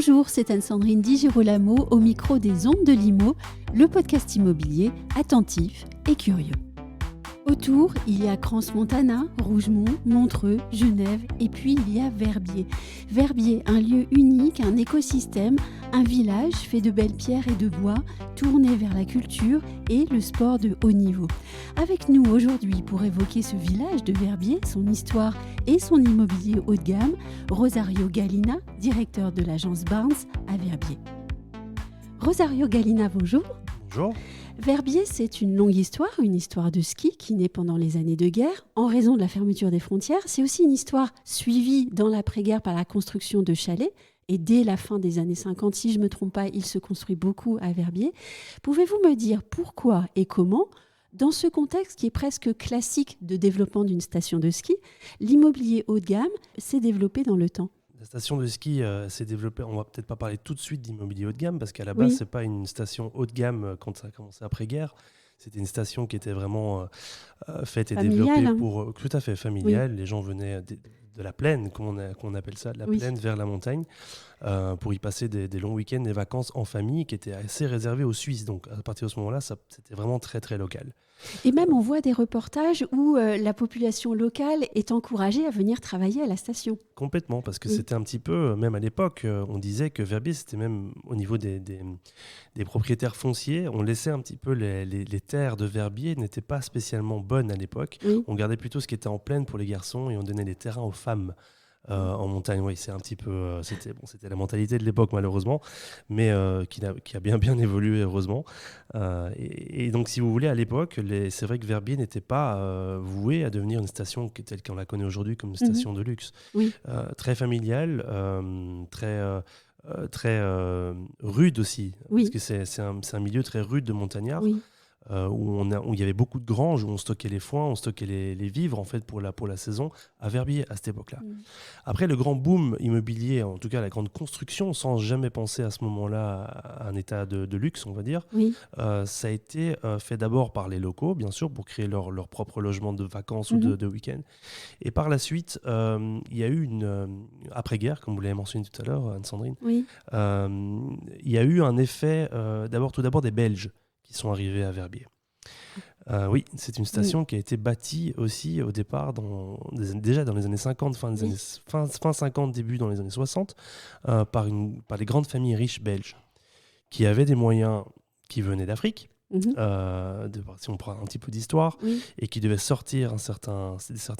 Bonjour, c'est Anne-Sandrine Di Girolamo au micro des Ondes de Limo, le podcast immobilier attentif et curieux. Autour, il y a Crans-Montana, Rougemont, Montreux, Genève et puis il y a Verbier. Verbier, un lieu unique, un écosystème, un village fait de belles pierres et de bois, tourné vers la culture et le sport de haut niveau. Avec nous aujourd'hui pour évoquer ce village de Verbier, son histoire et son immobilier haut de gamme, Rosario Gallina, directeur de l'agence Barnes à Verbier. Rosario Gallina, bonjour. Bonjour. Verbier, c'est une longue histoire, une histoire de ski qui naît pendant les années de guerre en raison de la fermeture des frontières. C'est aussi une histoire suivie dans l'après-guerre par la construction de chalets. Et dès la fin des années 50, si je ne me trompe pas, il se construit beaucoup à Verbier. Pouvez-vous me dire pourquoi et comment, dans ce contexte qui est presque classique de développement d'une station de ski, l'immobilier haut de gamme s'est développé dans le temps ? La station de ski s'est développée. On va peut-être pas parler tout de suite d'immobilier haut de gamme parce qu'à la base, c'est pas une station haut de gamme quand ça a commencé après-guerre. C'était une station qui était vraiment faite et familiale, développée pour tout à fait familiale. Oui. Les gens venaient de la plaine, qu'on appelle ça, de la plaine vers la montagne, pour y passer des longs week-ends, des vacances en famille, qui étaient assez réservées aux Suisses. Donc à partir de ce moment-là, c'était vraiment très très local. Et même on voit des reportages où la population locale est encouragée à venir travailler à la station. Complètement, parce que c'était un petit peu, même à l'époque, on disait que Verbier, c'était même au niveau des propriétaires fonciers, on laissait un petit peu les terres de Verbier n'étaient pas spécialement bonnes à l'époque. Oui. On gardait plutôt ce qui était en plaine pour les garçons et on donnait les terrains aux femmes. En montagne, oui, c'est un petit peu, c'était la mentalité de l'époque malheureusement, mais qui a bien évolué heureusement. Et donc, si vous voulez, à l'époque, c'est vrai que Verbier n'était pas voué à devenir une station telle qu'on la connaît aujourd'hui comme une station de luxe. Oui. Très familiale, très rude aussi, Oui. parce que c'est un milieu très rude de montagnards. Oui. Où il y avait beaucoup de granges, où on stockait les foins, on stockait les vivres en fait pour la saison à Verbier à cette époque-là. Après le grand boom immobilier, en tout cas la grande construction, sans jamais penser à ce moment-là à un état de luxe, on va dire, ça a été fait d'abord par les locaux, bien sûr, pour créer leur propre logement de vacances ou de week-end. Et par la suite, il y a eu une après-guerre, comme vous l'avez mentionné tout à l'heure, Anne-Sandrine. Oui. Il y a eu un effet, tout d'abord des Belges qui sont arrivés à Verbier. Oui, c'est une station qui a été bâtie aussi au départ, déjà dans les années 50, fin 50, début dans les années 60, par les grandes familles riches belges, qui avaient des moyens qui venaient d'Afrique, si on prend un petit peu d'histoire, et qui devaient sortir un certain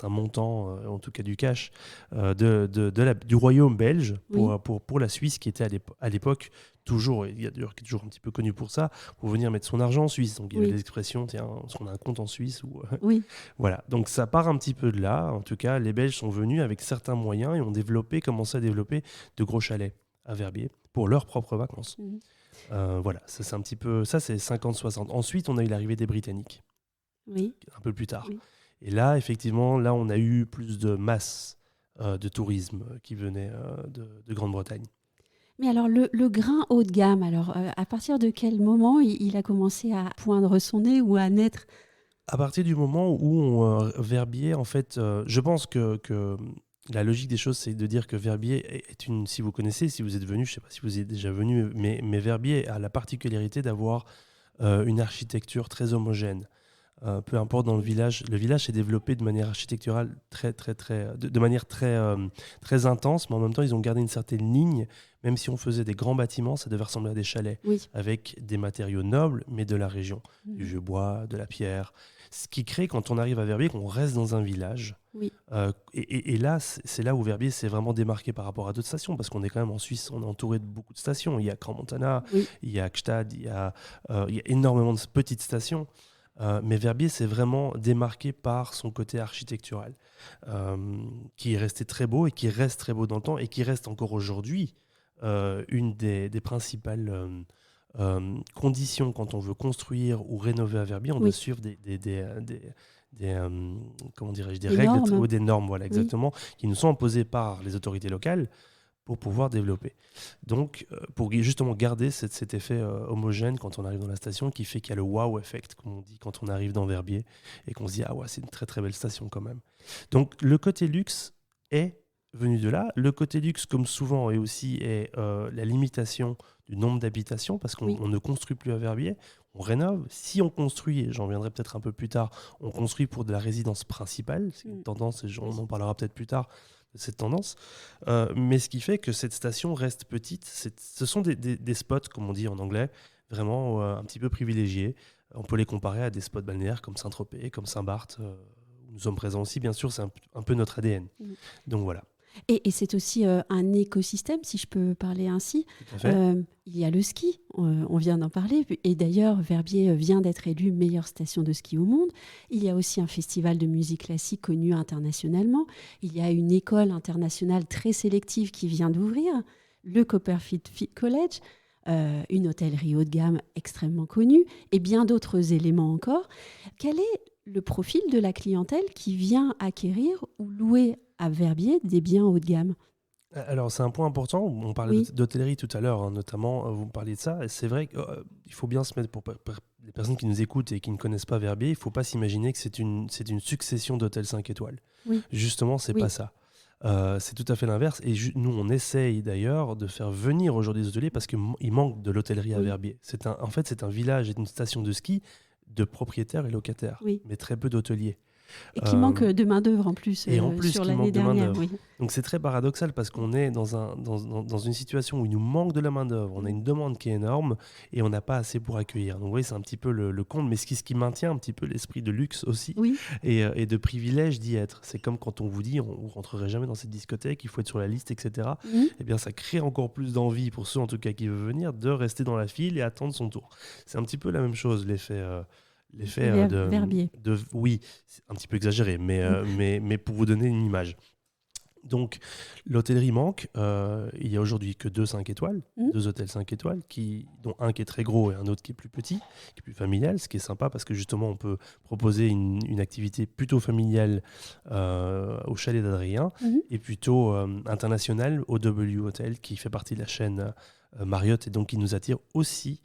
montant, en tout cas du cash, du royaume belge pour la Suisse, qui était à l'époque toujours, il y a d'ailleurs qui est toujours un petit peu connu pour ça, pour venir mettre son argent en Suisse. Donc il y avait des expressions, tiens, on a un compte en Suisse. Voilà, donc ça part un petit peu de là. En tout cas, les Belges sont venus avec certains moyens et ont commencé à développer de gros chalets à Verbier pour leurs propres vacances. Voilà, c'est un petit peu, ça c'est 50-60. Ensuite, on a eu l'arrivée des Britanniques, un peu plus tard. Et là, effectivement, on a eu plus de masse de tourisme qui venait de Grande-Bretagne. Mais alors, le grain haut de gamme, à partir de quel moment il a commencé à poindre son nez ou à naître ? À partir du moment où Verbier, en fait, je pense que la logique des choses, c'est de dire que Verbier est si vous connaissez, si vous êtes venu, je ne sais pas si vous êtes déjà venu, mais Verbier a la particularité d'avoir une architecture très homogène. Peu importe dans le village s'est développé de manière architecturale de manière très intense, mais en même temps, ils ont gardé une certaine ligne. Même si on faisait des grands bâtiments, ça devait ressembler à des chalets, avec des matériaux nobles, mais de la région, du vieux bois, de la pierre. Ce qui crée, quand on arrive à Verbier, qu'on reste dans un village. Et là, c'est là où Verbier s'est vraiment démarqué par rapport à d'autres stations, parce qu'on est quand même en Suisse, on est entouré de beaucoup de stations. Il y a Crans-Montana, il y a Gstaad, il y a énormément de petites stations. Mais Verbier s'est vraiment démarqué par son côté architectural, qui est resté très beau et qui reste très beau dans le temps et qui reste encore aujourd'hui une des principales conditions quand on veut construire ou rénover à Verbier. On doit suivre des règles ou des normes, voilà, exactement, qui nous sont imposées par les autorités locales pour pouvoir développer. Donc, pour justement garder cet effet homogène quand on arrive dans la station, qui fait qu'il y a le wow effect, comme on dit, quand on arrive dans Verbier, et qu'on se dit, ah ouais, c'est une très très belle station quand même. Donc, le côté luxe est venu de là. Le côté luxe, comme souvent, est la limitation du nombre d'habitations, parce qu'on on ne construit plus à Verbier, on rénove. Si on construit, et j'en reviendrai peut-être un peu plus tard, on construit pour de la résidence principale. C'est une tendance, et on en parlera peut-être plus tard, de cette tendance. Mais ce qui fait que cette station reste petite. Ce sont des spots, comme on dit en anglais, vraiment un petit peu privilégiés. On peut les comparer à des spots balnéaires comme Saint-Tropez, comme Saint-Barth, où nous sommes présents aussi. Bien sûr, c'est un peu notre ADN. Donc voilà. Et c'est aussi un écosystème, si je peux parler ainsi. Tout à fait. Il y a le ski, on vient d'en parler. Et d'ailleurs, Verbier vient d'être élu meilleure station de ski au monde. Il y a aussi un festival de musique classique connu internationalement. Il y a une école internationale très sélective qui vient d'ouvrir, le Copperfield College, une hôtellerie haut de gamme extrêmement connue, et bien d'autres éléments encore. Quel est le profil de la clientèle qui vient acquérir ou louer à Verbier des biens haut de gamme? Alors, c'est un point important. On parlait d'hôtellerie tout à l'heure, notamment. Vous me parliez de ça. Et c'est vrai qu'il faut bien se mettre, pour les personnes qui nous écoutent et qui ne connaissent pas Verbier, il ne faut pas s'imaginer que c'est une succession d'hôtels 5 étoiles. Justement, ce n'est pas ça. C'est tout à fait l'inverse. Et nous, on essaye d'ailleurs de faire venir aujourd'hui des hôteliers parce qu'il manque de l'hôtellerie à Verbier. En fait, c'est un village et une station de ski de propriétaires et locataires, mais très peu d'hôteliers. Et qui manque de main-d'œuvre en plus, sur l'année dernière. Donc c'est très paradoxal parce qu'on est dans une situation où il nous manque de la main-d'œuvre, on a une demande qui est énorme et on n'a pas assez pour accueillir. Donc vous voyez, c'est un petit peu le comble, mais ce qui maintient un petit peu l'esprit de luxe aussi et de privilège d'y être. C'est comme quand on vous dit on ne rentrerait jamais dans cette discothèque, il faut être sur la liste, etc. Eh bien, ça crée encore plus d'envie pour ceux en tout cas qui veulent venir de rester dans la file et attendre son tour. C'est un petit peu la même chose, l'effet de Verbier. Oui, c'est un petit peu exagéré, mais pour vous donner une image. Donc, l'hôtellerie manque. Il n'y a aujourd'hui que 2 5 étoiles, 2 hôtels 5 étoiles, dont un qui est très gros et un autre qui est plus petit, qui est plus familial, ce qui est sympa parce que justement, on peut proposer une activité plutôt familiale au chalet d'Adrien et plutôt internationale au W Hotel, qui fait partie de la chaîne Marriott et donc qui nous attire aussi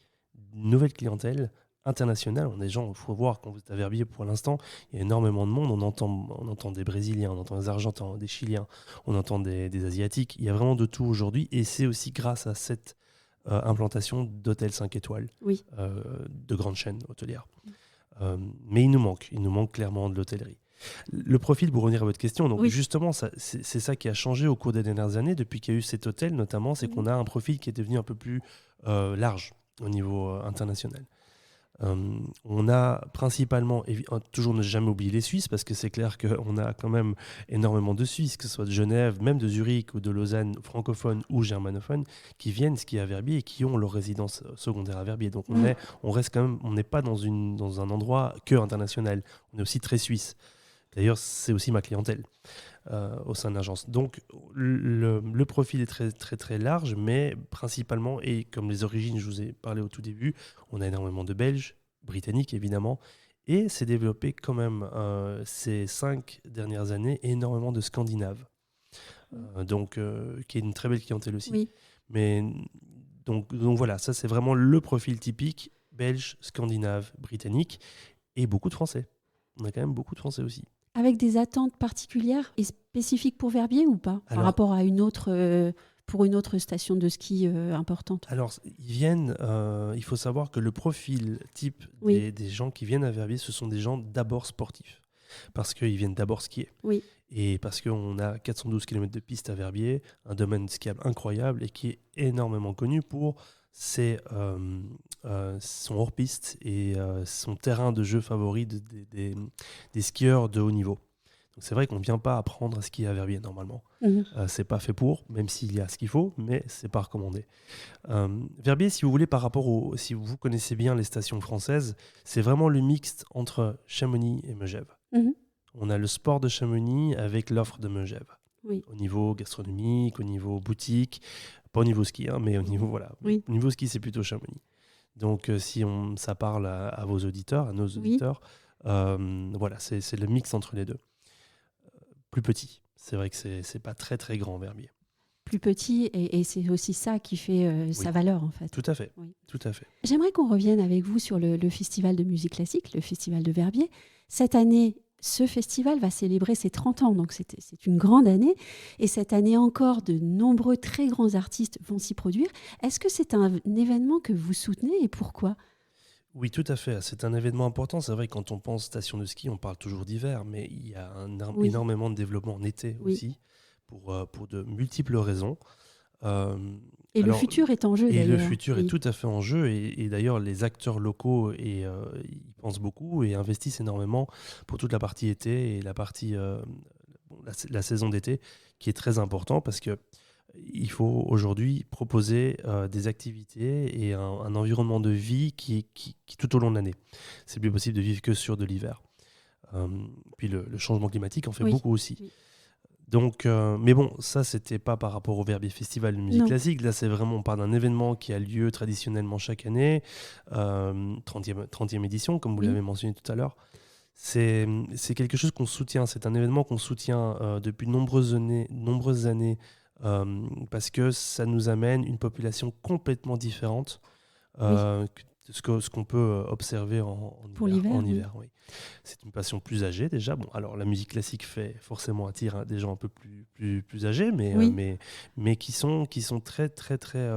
une nouvelle clientèle international. On a des gens, il faut voir, quand vous êtes à Verbier pour l'instant, il y a énormément de monde. On entend des Brésiliens, on entend des Argentins, des Chiliens, on entend des Asiatiques. Il y a vraiment de tout aujourd'hui et c'est aussi grâce à cette implantation d'hôtels 5 étoiles, de grandes chaînes hôtelières. Mais il nous manque clairement de l'hôtellerie. Le profil, pour revenir à votre question, donc justement, c'est ça qui a changé au cours des dernières années, depuis qu'il y a eu cet hôtel notamment, c'est qu'on a un profil qui est devenu un peu plus large au niveau international. On a principalement, toujours ne jamais oublier les Suisses, parce que c'est clair qu'on a quand même énormément de Suisses, que ce soit de Genève, même de Zurich ou de Lausanne, francophones ou germanophones, qui viennent skier à Verbier et qui ont leur résidence secondaire à Verbier. Donc on reste quand même, on n'est pas dans un endroit que international, on est aussi très suisse. D'ailleurs, c'est aussi ma clientèle au sein de l'agence. Donc, le profil est très, très, très large, mais principalement, et comme les origines, je vous ai parlé au tout début, on a énormément de Belges, Britanniques évidemment, et s'est développé quand même ces 5 dernières années énormément de Scandinaves, qui est une très belle clientèle aussi. Mais, donc voilà, ça c'est vraiment le profil typique, belge, scandinave, britannique, et beaucoup de Français. On a quand même beaucoup de Français aussi. Avec des attentes particulières et spécifiques pour Verbier ou pas, par rapport à pour une autre station de ski importante? Alors, ils viennent, il faut savoir que le profil type des gens qui viennent à Verbier, ce sont des gens d'abord sportifs, parce qu'ils viennent d'abord skier. Et parce qu'on a 412 km de piste à Verbier, un domaine skiable incroyable et qui est énormément connu pour son hors-piste et son terrain de jeu favori des skieurs de haut niveau. Donc c'est vrai qu'on ne vient pas apprendre à skier à Verbier normalement. C'est pas fait pour, même s'il y a ce qu'il faut, mais c'est pas recommandé. Verbier, si vous voulez, si vous connaissez bien les stations françaises, c'est vraiment le mixte entre Chamonix et Megève. On a le sport de Chamonix avec l'offre de Megève. Au niveau gastronomique, au niveau boutique, pas au niveau ski, mais au niveau, au niveau ski, c'est plutôt Chamonix. Donc, si ça parle à vos auditeurs, à nos auditeurs, c'est le mix entre les deux. Plus petit. C'est vrai que c'est pas très, très grand, Verbier. Plus petit, et c'est aussi ça qui fait sa valeur, en fait. Tout à fait. Tout à fait. J'aimerais qu'on revienne avec vous sur le festival de musique classique, le festival de Verbier. Cette année, Ce festival va célébrer ses 30 ans, donc c'est une grande année. Et cette année encore, de nombreux très grands artistes vont s'y produire. Est-ce que c'est un événement que vous soutenez et pourquoi ? Oui, tout à fait. C'est un événement important. C'est vrai, quand on pense station de ski, on parle toujours d'hiver, mais il y a Oui, énormément de développement en été oui. aussi, pour de multiples raisons. Euh, Et le alors, futur est en jeu et le d'ailleurs. futur est Oui. tout à fait en jeu. Et d'ailleurs, les acteurs locaux y pensent beaucoup et investissent énormément pour toute la partie été et la partie la saison d'été, qui est très important parce que il faut aujourd'hui proposer des activités et un environnement de vie qui tout au long de l'année. C'est plus possible de vivre que sur de l'hiver. Puis le changement climatique en fait Oui. beaucoup aussi. Oui. Donc, mais bon, ça, c'était pas par rapport au Verbier Festival de musique Non. classique. Là, c'est vraiment, on parle d'un événement qui a lieu traditionnellement chaque année, 30e édition, comme vous Oui. l'avez mentionné tout à l'heure. C'est quelque chose qu'on soutient. C'est un événement qu'on soutient depuis de nombreuses années parce que ça nous amène une population complètement différente de ce qu'on peut observer en Pour hiver. l'hiver, oui. Oui. C'est une passion plus âgée déjà. Bon, alors la musique classique attire des gens un peu plus âgés, Oui. mais qui sont très très très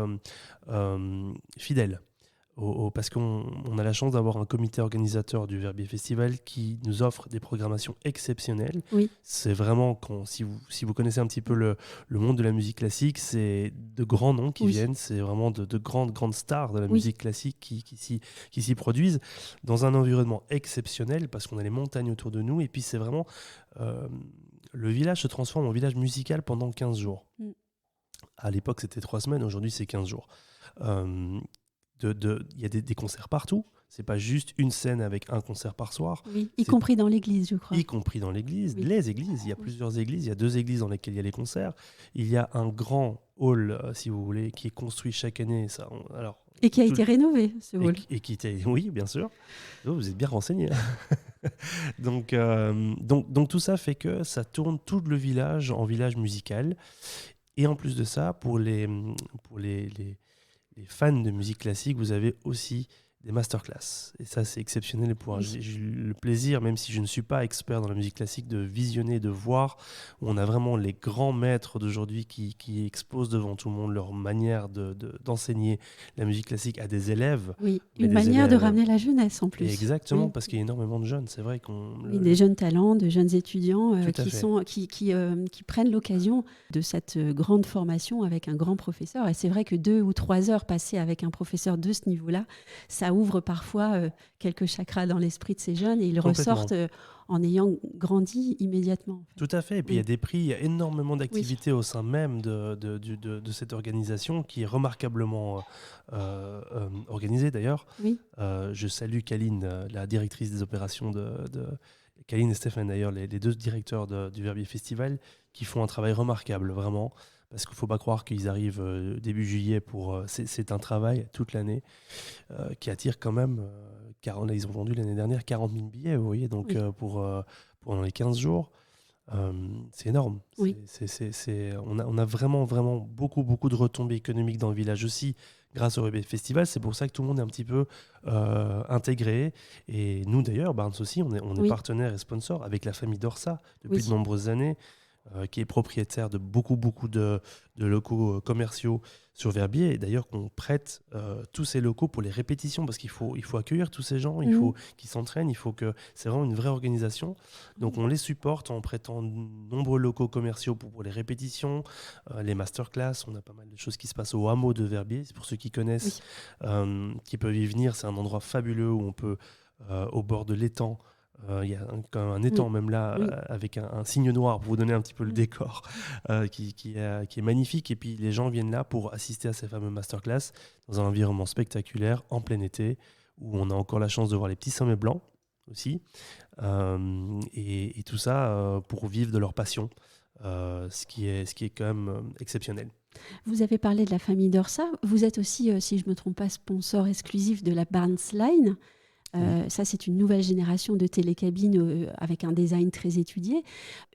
fidèles. Parce qu'on a la chance d'avoir un comité organisateur du Verbier Festival qui nous offre des programmations exceptionnelles. Oui. C'est vraiment, si vous connaissez un petit peu le monde de la musique classique, c'est de grands noms qui Oui. viennent, c'est vraiment de grandes stars de la Oui. musique classique qui s'y produisent dans un environnement exceptionnel parce qu'on a les montagnes autour de nous et puis c'est vraiment... le village se transforme en village musical pendant 15 jours. Mm. À l'époque, c'était 3 semaines, aujourd'hui, c'est 15 jours. Il y a des concerts partout. C'est pas juste une scène avec un concert par soir. Oui. Y compris dans l'église, je crois. Y compris dans l'église. Oui. Les églises. Il y a plusieurs églises. Il y a 2 églises dans lesquelles il y a les concerts. Il y a un grand hall, si vous voulez, qui est construit chaque année. Et qui a été rénové, ce hall. Oui, bien sûr. Oh, vous êtes bien renseigné. donc tout ça fait que ça tourne tout le village en village musical. Et en plus de ça, pour les fans de musique classique, vous avez aussi des masterclass. Et ça, c'est exceptionnel. J'ai eu le plaisir, même si je ne suis pas expert dans la musique classique, de visionner, de voir où on a vraiment les grands maîtres d'aujourd'hui qui exposent devant tout le monde leur manière d'enseigner la musique classique à des élèves. Oui, une manière de ramener la jeunesse en plus. Exactement, oui. Parce qu'il y a énormément de jeunes. C'est vrai des jeunes talents, de jeunes étudiants qui prennent l'occasion de cette grande formation avec un grand professeur. Et c'est vrai que 2 ou 3 heures passées avec un professeur de ce niveau-là, ça ouvre parfois quelques chakras dans l'esprit de ces jeunes et ils ressortent en ayant grandi immédiatement. En fait. Tout à fait. Et puis il y a énormément d'activités au sein même de cette organisation qui est remarquablement organisée d'ailleurs. Oui. Je salue Kaline, la directrice des opérations Kaline et Stéphane d'ailleurs, les 2 directeurs du Verbier Festival, qui font un travail remarquable, vraiment. Parce qu'il ne faut pas croire qu'ils arrivent début juillet c'est un travail toute l'année qui attire quand même... ils ont vendu l'année dernière 40 000 billets, vous voyez, donc pendant les 15 jours. C'est énorme. Oui. On a vraiment, vraiment beaucoup, beaucoup de retombées économiques dans le village aussi grâce au Verbier Festival. C'est pour ça que tout le monde est un petit peu intégré. Et nous, d'ailleurs, Barnes aussi, on est partenaire et sponsor avec la famille Dorsa depuis de nombreuses années. Qui est propriétaire de beaucoup de locaux commerciaux sur Verbier. Et d'ailleurs, qu'on prête tous ces locaux pour les répétitions, parce qu'il faut accueillir tous ces gens, il faut qu'ils s'entraînent, c'est vraiment une vraie organisation. Donc, on les supporte en prêtant de nombreux locaux commerciaux pour les répétitions, les masterclass. On a pas mal de choses qui se passent au hameau de Verbier. C'est pour ceux qui connaissent, qui peuvent y venir. C'est un endroit fabuleux où on peut, au bord de l'étang, il y a un étang même là avec un signe noir pour vous donner un petit peu le décor qui est magnifique, et puis les gens viennent là pour assister à ces fameux masterclass dans un environnement spectaculaire en plein été où on a encore la chance de voir les petits sommets blancs aussi et tout ça pour vivre de leur passion, ce qui est quand même exceptionnel. Vous avez parlé de la famille Dorsa, vous êtes aussi, si je ne me trompe pas, sponsor exclusif de la Barnes Line. Ça, c'est une nouvelle génération de télécabines avec un design très étudié.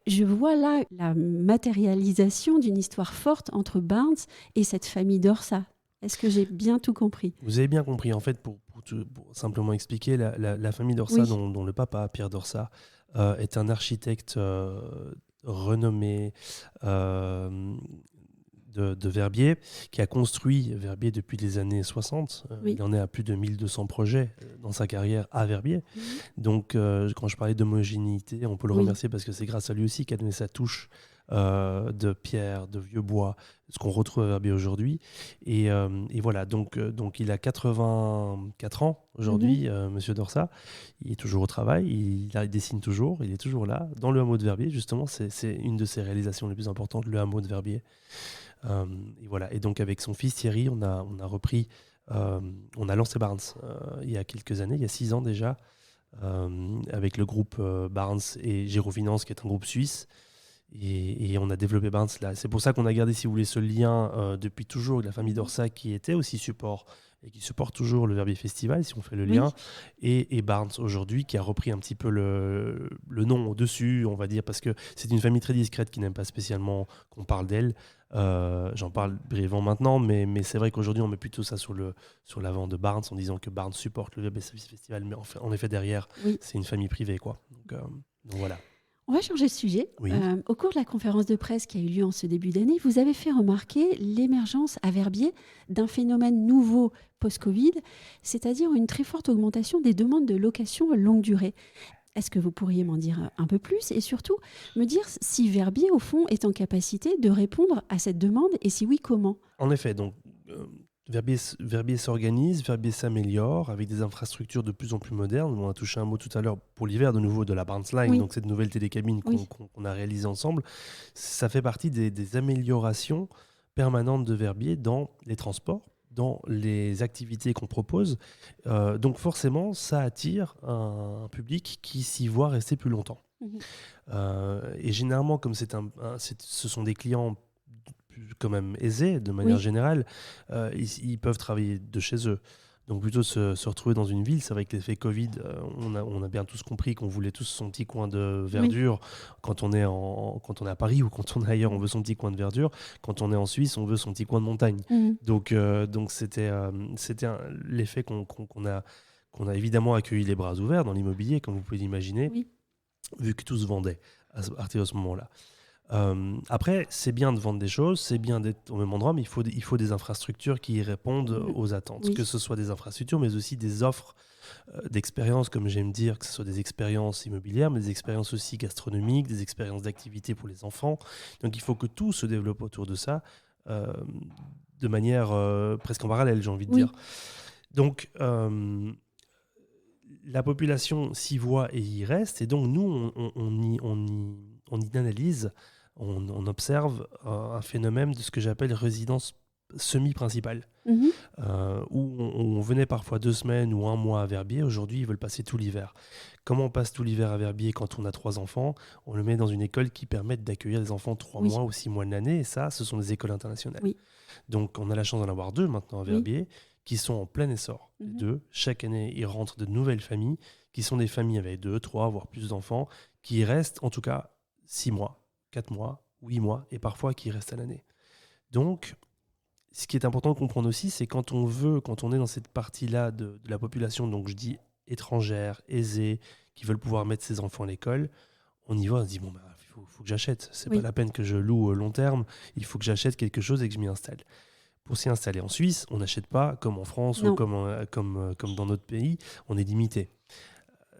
Je vois là la matérialisation d'une histoire forte entre Barnes et cette famille Dorsa. Est-ce que j'ai bien tout compris ? Vous avez bien compris. En fait, pour pour simplement expliquer, la famille Dorsat, Oui. dont le papa, Pierre Dorsat, est un architecte renommé de Verbier, qui a construit Verbier depuis les années 60. Oui. Il en est à plus de 1200 projets dans sa carrière à Verbier. Mhm. Donc, quand je parlais d'homogénéité, on peut le Oui. remercier parce que c'est grâce à lui aussi qu'a donné sa touche de pierre, de vieux bois, ce qu'on retrouve à Verbier aujourd'hui. Et voilà, donc il a 84 ans aujourd'hui, Monsieur Dorsat. Il est toujours au travail, il dessine toujours, il est toujours là, dans le hameau de Verbier. Justement, c'est une de ses réalisations les plus importantes, le hameau de Verbier. Et voilà. Et donc, avec son fils Thierry, on a repris, on a lancé Barnes il y a quelques années, il y a 6 ans déjà, avec le groupe Barnes et Gérofinance, qui est un groupe suisse. Et on a développé Barnes là. C'est pour ça qu'on a gardé, si vous voulez, ce lien depuis toujours avec la famille Dorsat, qui était aussi support et qui supporte toujours le Verbier Festival, si on fait le lien, et Barnes aujourd'hui, qui a repris un petit peu le nom au-dessus, on va dire, parce que c'est une famille très discrète qui n'aime pas spécialement qu'on parle d'elle. J'en parle brièvement maintenant, mais c'est vrai qu'aujourd'hui, on met plutôt ça sur l'avant de Barnes, en disant que Barnes supporte le Verbier Festival, mais en effet, derrière, c'est une famille privée, quoi. Donc voilà. On va changer de sujet. Oui. Au cours de la conférence de presse qui a eu lieu en ce début d'année, vous avez fait remarquer l'émergence à Verbier d'un phénomène nouveau post-Covid, c'est-à-dire une très forte augmentation des demandes de location longue durée. Est-ce que vous pourriez m'en dire un peu plus et surtout me dire si Verbier, au fond, est en capacité de répondre à cette demande et si oui, comment ? En effet, donc Verbier s'organise, Verbier s'améliore avec des infrastructures de plus en plus modernes. On a touché un mot tout à l'heure pour l'hiver de nouveau de la Barnes Line, donc cette nouvelle télécabine qu'on a réalisée ensemble. Ça fait partie des améliorations permanentes de Verbier dans les transports, dans les activités qu'on propose. Donc forcément, ça attire un public qui s'y voit rester plus longtemps. Et généralement, comme ce sont des clients quand même aisés de manière générale, ils peuvent travailler de chez eux. Donc plutôt se retrouver dans une ville, c'est vrai que l'effet Covid, on a bien tous compris qu'on voulait tous son petit coin de verdure. Quand on est à Paris ou quand on est ailleurs, on veut son petit coin de verdure. Quand on est en Suisse, on veut son petit coin de montagne. Donc c'était l'effet qu'on a évidemment accueilli les bras ouverts dans l'immobilier, comme vous pouvez l'imaginer, vu que tout se vendait à partir de ce moment-là. Après, c'est bien de vendre des choses, c'est bien d'être au même endroit, mais il faut des infrastructures qui répondent aux attentes, que ce soit des infrastructures, mais aussi des offres d'expériences, comme j'aime dire, que ce soit des expériences immobilières, mais des expériences aussi gastronomiques, des expériences d'activité pour les enfants. Donc il faut que tout se développe autour de ça, de manière presque en parallèle, j'ai envie de dire. Donc la population s'y voit et y reste, et donc nous, on y analyse, on observe un phénomène de ce que j'appelle résidence semi-principale, où on venait parfois 2 semaines ou 1 mois à Verbier. Aujourd'hui, ils veulent passer tout l'hiver. Comment on passe tout l'hiver à Verbier quand on a 3 enfants ? On le met dans une école qui permet d'accueillir des enfants 3 mois ou 6 mois de l'année, et ça, ce sont des écoles internationales. Donc on a la chance d'en avoir 2 maintenant à Verbier, qui sont en plein essor. Les 2, chaque année, ils rentrent de nouvelles familles, qui sont des familles avec 2, 3, voire plus d'enfants, qui restent en tout cas 6 mois, 4 mois, 8 mois, et parfois qui restent à l'année. Donc, ce qui est important de comprendre aussi, c'est quand on est dans cette partie-là de la population, donc je dis étrangère, aisée, qui veulent pouvoir mettre ses enfants à l'école, on y va, on se dit, bon, il faut que j'achète. C'est pas la peine que je loue long terme, il faut que j'achète quelque chose et que je m'y installe. Pour s'y installer en Suisse, on n'achète pas comme en France ou comme dans notre pays, on est limité.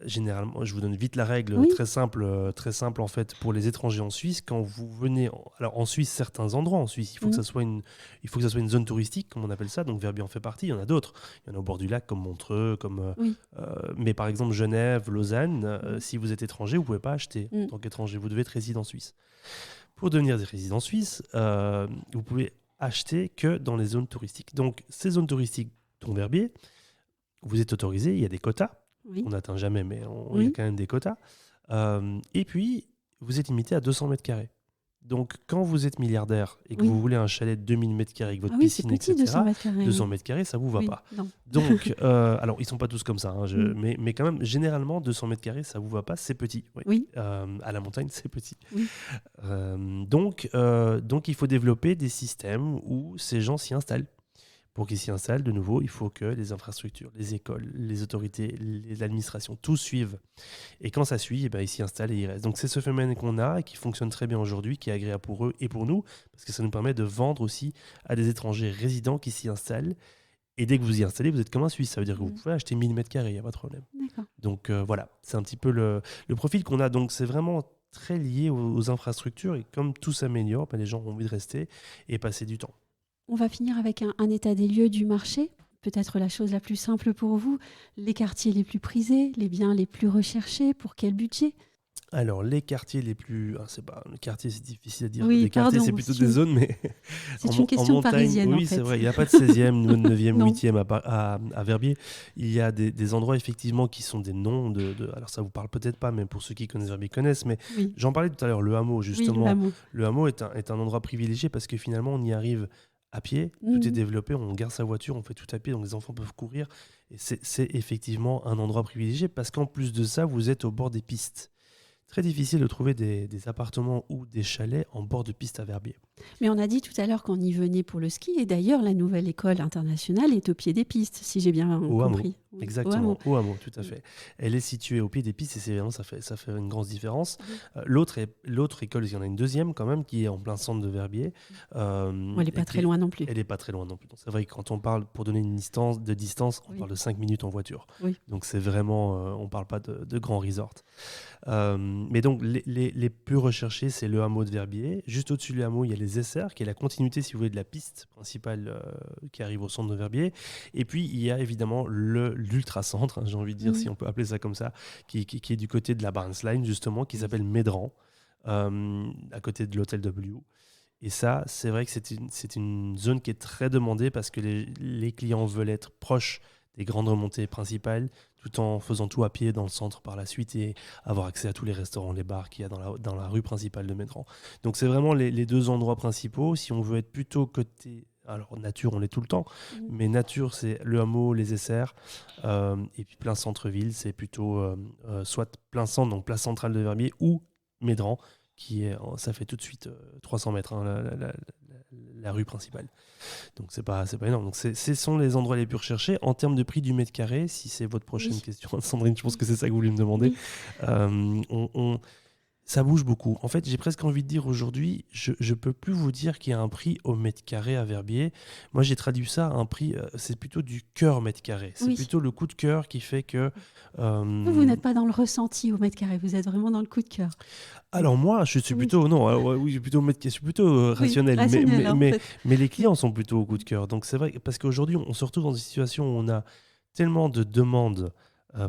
Généralement, je vous donne vite la règle très simple en fait pour les étrangers en Suisse. Quand vous venez, alors en Suisse, certains endroits en Suisse, il faut que ça soit une zone touristique, comme on appelle ça. Donc Verbier en fait partie. Il y en a d'autres. Il y en a au bord du lac, comme Montreux, mais par exemple Genève, Lausanne. Si vous êtes étranger, vous pouvez pas acheter en tant qu'étranger. Vous devez être résident suisse. Pour devenir résident suisse, vous pouvez acheter que dans les zones touristiques. Donc ces zones touristiques, dont Verbier, vous êtes autorisé. Il y a des quotas. On n'atteint jamais, mais il y a quand même des quotas. Et puis, vous êtes limité à 200 mètres carrés. Donc, quand vous êtes milliardaire et que vous voulez un chalet de 2000 mètres carrés avec votre piscine, petit, etc., 200 mètres carrés, ça ne vous va pas. Non. Donc, alors, ils ne sont pas tous comme ça, hein, mais quand même, généralement, 200 mètres carrés, ça ne vous va pas, c'est petit. À la montagne, c'est petit. Donc, il faut développer des systèmes où ces gens s'y installent. Pour qu'ils s'y installent, de nouveau, il faut que les infrastructures, les écoles, les autorités, l'administration, tout suivent. Et quand ça suit, ils s'y installent et ils restent. Donc c'est ce phénomène qu'on a et qui fonctionne très bien aujourd'hui, qui est agréable pour eux et pour nous, parce que ça nous permet de vendre aussi à des étrangers résidents qui s'y installent. Et dès que vous y installez, vous êtes comme un Suisse. Ça veut dire que vous pouvez acheter 1000 m², il n'y a pas de problème. D'accord. Donc voilà, c'est un petit peu le profil qu'on a. Donc c'est vraiment très lié aux infrastructures. Et comme tout s'améliore, les gens ont envie de rester et passer du temps. On va finir avec un état des lieux du marché. Peut-être la chose la plus simple pour vous, les quartiers les plus prisés, les biens les plus recherchés, pour quel budget ? Alors, les quartiers les plus... le quartier, c'est difficile à dire. Oui, les quartiers, c'est plutôt des zones, mais... C'est une question montagne, parisienne, oui, en fait. c'est vrai. Il n'y a pas de 16e, 9e, Non. 8e à Verbier. Il y a des endroits, effectivement, qui sont des noms de... Alors, ça ne vous parle peut-être pas, mais pour ceux qui connaissent Verbier, connaissent. Mais Oui. j'en parlais tout à l'heure, le hameau, justement. Oui, le hameau. Le hameau est un endroit privilégié parce que finalement, on y arrive à pied. Tout est développé, on garde sa voiture, on fait tout à pied, donc les enfants peuvent courir. Et c'est effectivement un endroit privilégié parce qu'en plus de ça, vous êtes au bord des pistes. Très difficile de trouver des appartements ou des chalets en bord de piste à Verbier. Mais on a dit tout à l'heure qu'on y venait pour le ski. Et d'ailleurs, la nouvelle école internationale est au pied des pistes, si j'ai bien compris. Oui, exactement, au hameau, tout à fait. Elle est située au pied des pistes et c'est vraiment, ça fait une grosse différence. L'autre école, il y en a une deuxième quand même, qui est en plein centre de Verbier. Elle n'est pas très loin non plus. Elle n'est pas très loin non plus. Donc, c'est vrai que quand on parle, pour donner une distance, on parle de 5 minutes en voiture. Oui. Donc c'est vraiment, on ne parle pas de grands resorts. Mais donc les plus recherchés, c'est le hameau de Verbier. Juste au-dessus du hameau, il y a les SR, qui est la continuité, si vous voulez, de la piste principale qui arrive au centre de Verbier. Et puis il y a évidemment l'ultra-centre, j'ai envie de dire, si on peut appeler ça comme ça, qui est du côté de la Barnesline, justement, qui s'appelle Médran, à côté de l'hôtel W. Et ça, c'est vrai que c'est une zone qui est très demandée parce que les clients veulent être proches des grandes remontées principales, tout en faisant tout à pied dans le centre par la suite et avoir accès à tous les restaurants, les bars qu'il y a dans la rue principale de Médran. Donc c'est vraiment les deux endroits principaux. Si on veut être plutôt côté... Alors nature, on l'est tout le temps, mais nature, c'est le hameau, les SR, et puis plein centre-ville, c'est plutôt soit plein centre, donc place centrale de Verbier, ou Médran, ça fait tout de suite 300 mètres, la rue principale. Donc c'est pas énorme. Donc ce sont les endroits les plus recherchés. En termes de prix du mètre carré, si c'est votre prochaine question, Sandrine, je pense que c'est ça que vous voulez me demander, ça bouge beaucoup. En fait, j'ai presque envie de dire aujourd'hui, je ne peux plus vous dire qu'il y a un prix au mètre carré à Verbier. Moi, j'ai traduit ça à un prix, c'est plutôt du cœur mètre carré. C'est plutôt le coup de cœur qui fait que... Vous n'êtes pas dans le ressenti au mètre carré, vous êtes vraiment dans le coup de cœur. Alors moi, je suis plutôt... Non, je suis plutôt rationnel. Mais les clients sont plutôt au coup de cœur. Donc c'est vrai, parce qu'aujourd'hui, on se retrouve dans une situation où on a tellement de demandes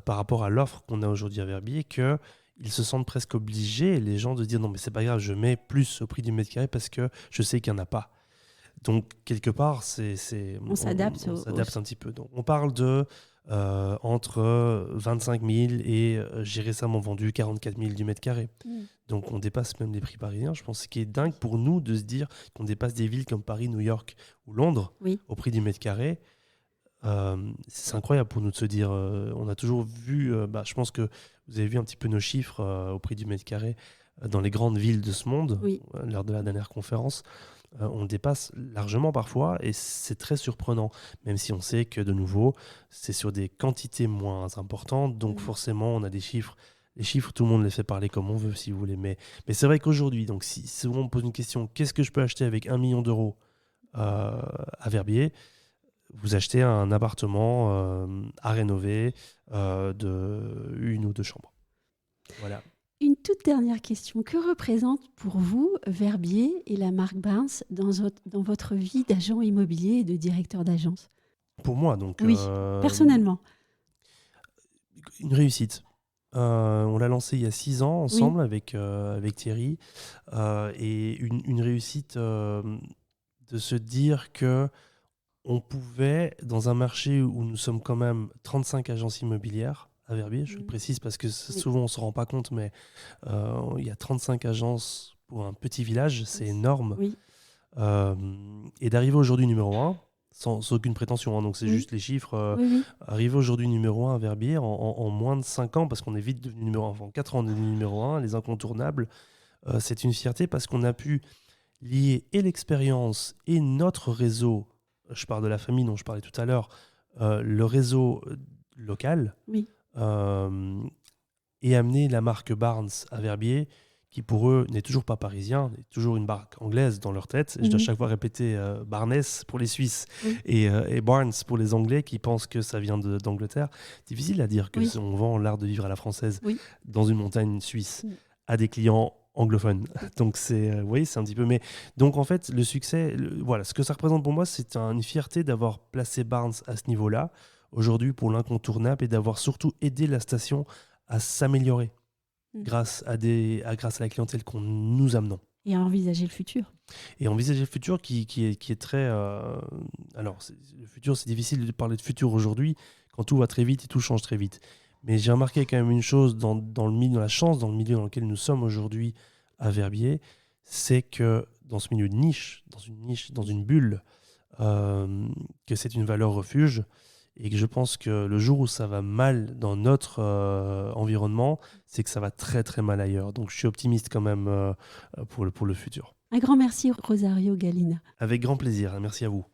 par rapport à l'offre qu'on a aujourd'hui à Verbier que... Ils se sentent presque obligés, les gens, de dire non mais c'est pas grave, je mets plus au prix du mètre carré parce que je sais qu'il n'y en a pas. Donc quelque part, on s'adapte un petit peu. Donc, on parle de entre 25 000 et j'ai récemment vendu 44 000 du mètre carré. Donc on dépasse même les prix parisiens. Je pense que ce qui est dingue pour nous de se dire qu'on dépasse des villes comme Paris, New York ou Londres au prix du mètre carré. C'est incroyable pour nous de se dire, on a toujours vu, je pense que vous avez vu un petit peu nos chiffres au prix du mètre carré dans les grandes villes de ce monde, lors de la dernière conférence, on dépasse largement parfois et c'est très surprenant, même si on sait que de nouveau c'est sur des quantités moins importantes, donc forcément on a des chiffres. Les chiffres, tout le monde les fait parler comme on veut, si vous voulez, mais c'est vrai qu'aujourd'hui, donc si on me pose une question, qu'est-ce que je peux acheter avec 1 million d'euros à Verbier ? Vous achetez un appartement à rénover de 1 ou 2 chambres. Voilà. Une toute dernière question. Que représente pour vous Verbier et la marque Barnes dans votre vie d'agent immobilier et de directeur d'agence ? Pour moi, donc... Oui, personnellement. Une réussite. On l'a lancé il y a 6 ans ensemble avec Thierry. Et une réussite de se dire que on pouvait, dans un marché où nous sommes quand même 35 agences immobilières à Verbier, je le précise parce que souvent on ne se rend pas compte, mais il y a 35 agences pour un petit village, c'est énorme. Et d'arriver aujourd'hui numéro 1, sans aucune prétention, donc c'est juste les chiffres, arriver aujourd'hui numéro 1 à Verbier en moins de 5 ans, parce qu'on est vite devenu numéro 1, en 4 ans on est devenu numéro 1, les incontournables, c'est une fierté parce qu'on a pu lier et l'expérience et notre réseau je parle de la famille dont je parlais tout à l'heure, le réseau local, Oui. et amener la marque Barnes à Verbier, qui pour eux n'est toujours pas parisien, est toujours une marque anglaise dans leur tête. Je dois à chaque fois répéter Barnes pour les Suisses et Barnes pour les Anglais qui pensent que ça vient d'Angleterre. Difficile à dire que on vend l'art de vivre à la française dans une montagne suisse à des clients anglophones. Donc vous voyez, c'est un petit peu... Mais donc en fait, le succès, voilà, ce que ça représente pour moi, c'est une fierté d'avoir placé Barnes à ce niveau-là, aujourd'hui pour l'incontournable, et d'avoir surtout aidé la station à s'améliorer grâce à la clientèle qu'on nous amenons. Et à envisager le futur. Et envisager le futur qui est très... Alors, le futur, c'est difficile de parler de futur aujourd'hui, quand tout va très vite et tout change très vite. Mais j'ai remarqué quand même une chose dans le milieu, dans la chance, dans le milieu dans lequel nous sommes aujourd'hui à Verbier, c'est que dans ce milieu de niche, dans une bulle, que c'est une valeur refuge, et que je pense que le jour où ça va mal dans notre environnement, c'est que ça va très très mal ailleurs. Donc je suis optimiste quand même pour le futur. Un grand merci Rosario Gallina. Avec grand plaisir, merci à vous.